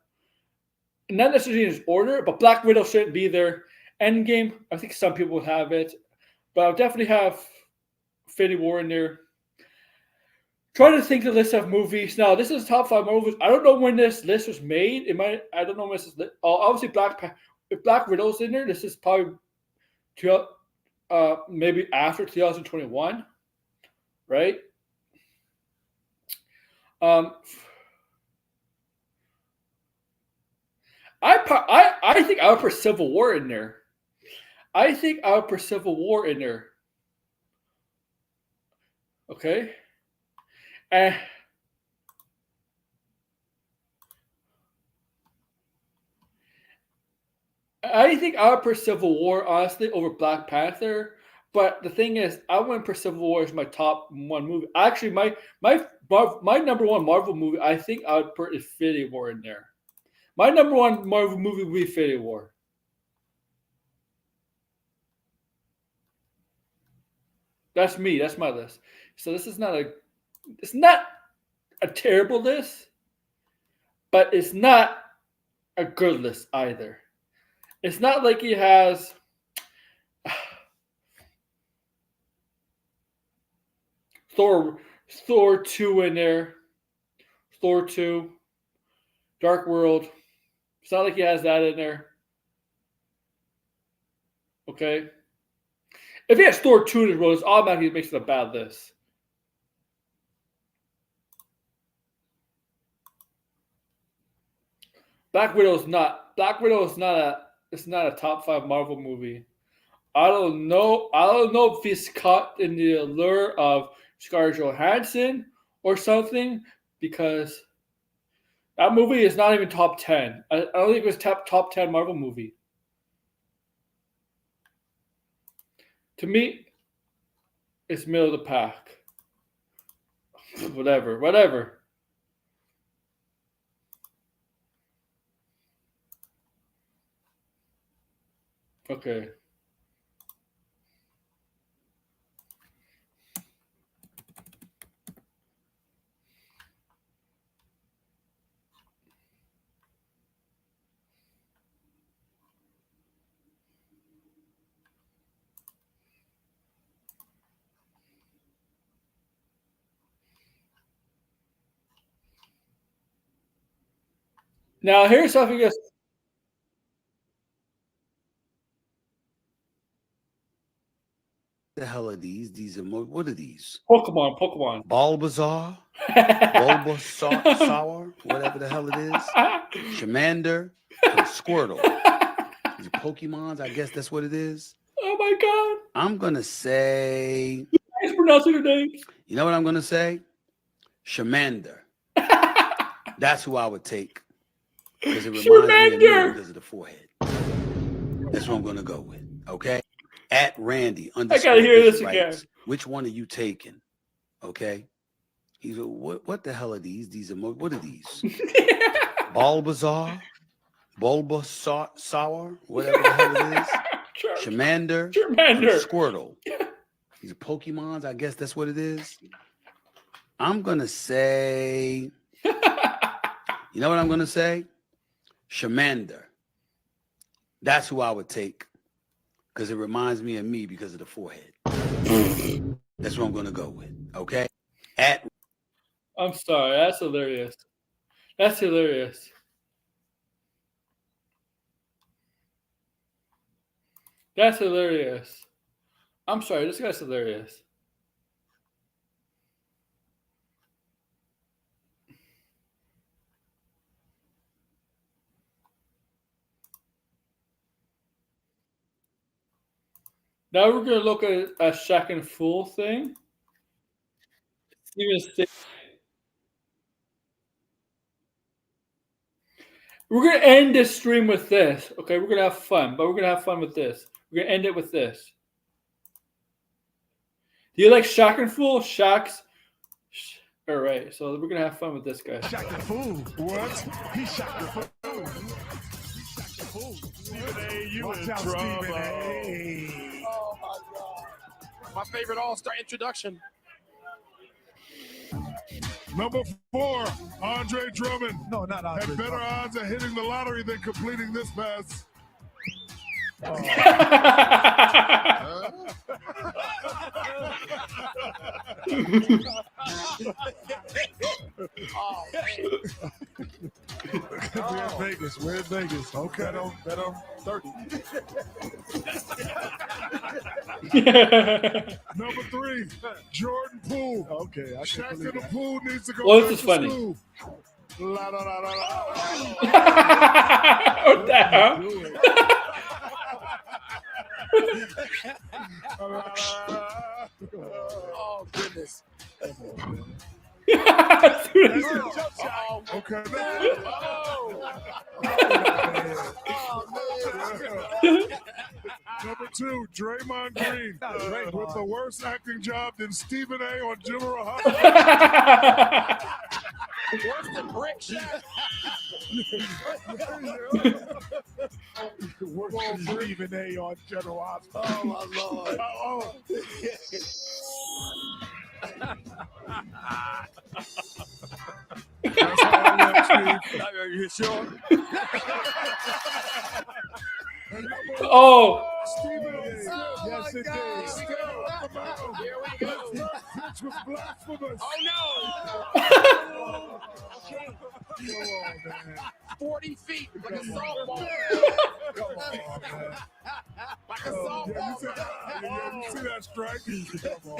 not necessarily in this order. But Black Widow shouldn't be there. Endgame. I think some people would have it, but I'll definitely have Infinity War in there. Trying to think the list of movies. Now, this is top 5 movies. I don't know when this list was made. I don't know when this is. Obviously, if Black Widow's in there, this is probably maybe after 2021, right? I think I would put Civil War in there. Okay. And I think I would put Civil War, honestly, over Black Panther. But the thing is, I wouldn't put Civil War as my top 1 movie. Actually, my number 1 Marvel movie, I think I would put Infinity War in there. My number 1 Marvel movie would be Infinity War. That's me. That's my list. So this is not a terrible list, but it's not a good list either. It's not like he has Thor 2 in there. Thor 2. Dark World. It's not like he has that in there. Okay. If he has Thor 2 in his role, it automatically makes it a bad list. Black Widow is not a top 5 Marvel movie. I don't know if he's caught in the allure of Scarlett Johansson or something, because that movie is not even top 10. I don't think it was top 10 Marvel movie. To me, it's middle of the pack. Whatever. Okay. Now here's something that's The hell are these? What are these? Pokemon. Bulbasaur, Bulbasaur, whatever the hell it is. Charmander, and Squirtle. These are Pokemons, I guess that's what it is. Oh my god. I'm gonna say. He's pronouncing your names. You know what I'm gonna say? Charmander. That's who I would take. Because it reminds me of you because of the forehead. That's what I'm gonna go with. Okay? At Randy. I gotta hear this again. Which one are you taking? Okay. He's what the hell are these? What are these? Bulbasaur, whatever the hell it is. Charmander. And Squirtle. These are Pokemons, I guess that's what it is. I'm gonna say. You know what I'm gonna say? Charmander. That's who I would take. Because it reminds me of me because of the forehead. That's what I'm going to go with. Okay? I'm sorry. That's hilarious. That's hilarious. That's hilarious. I'm sorry. This guy's hilarious. Now we're going to look at a second full thing. We're going to end this stream with this. Okay, we're going to have fun, but we're going to have fun with this. We're going to end it with this. Do you like Shaq and Fool? Shaq's All right, so we're gonna have fun with this guy. Shot the food. What? He shot the food. Stephen A, you Watch in out, trouble. Stephen A. Oh my God. My favorite All-Star introduction. Number 4, Andre Drummond. No, not Andre Had better Drummond. odds of hitting the lottery than completing this pass. Oh. We're in Vegas. We're in Vegas. Okay. Bet on 30. Number 3, Jordan Poole. Okay, I Shaq can to believe the that. Poole needs to go Well, back this is to funny. school. La, la, la, la, la. What the hell? Oh, goodness. Okay. Number 2, Draymond Green. With the worst acting job than Stephen A. on General Hospital. Worse than Brick Shack. Worse than Stephen A. on General Hospital. Oh, my Lord. That's how I went, Steve. Are you sure? Oh, Stephen A. Oh, Yes, my it God. did. Still up the mound. Here we go. Pitch was blasphemous. Oh, no. Come on, man. 40 feet like a softball. Come on, man. Like a Yeah, softball. you see that strike? Come on.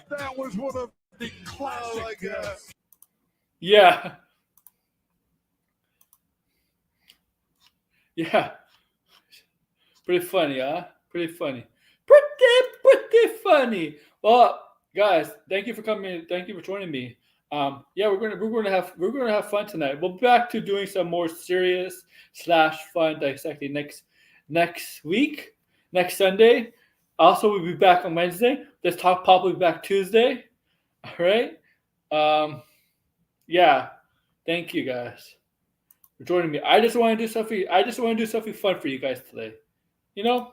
That was one of the classic. yeah. Yeah. Pretty funny, huh? Pretty funny. Pretty funny. Well, guys, thank you for coming. Thank you for joining me. Yeah, we're gonna have fun tonight. We'll be back to doing some more serious / fun dissecting next week, next Sunday. Also, we'll be back on Wednesday. This talk pop will be back Tuesday. All right. Yeah. Thank you guys for joining me. I just want to do something. Fun for you guys today. You know,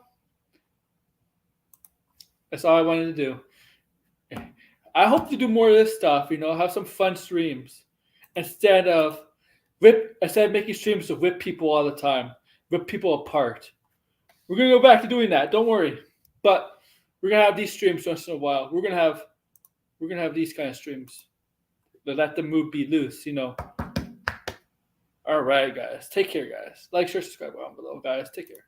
that's all I wanted to do. I hope to do more of this stuff. You know, have some fun streams instead of making streams to whip people all the time, rip people apart. We're gonna go back to doing that. Don't worry. But we're gonna have these streams once in a while. We're gonna have these kind of streams. Let the mood be loose. You know. All right, guys. Take care, guys. Like, share, subscribe down below, guys. Take care.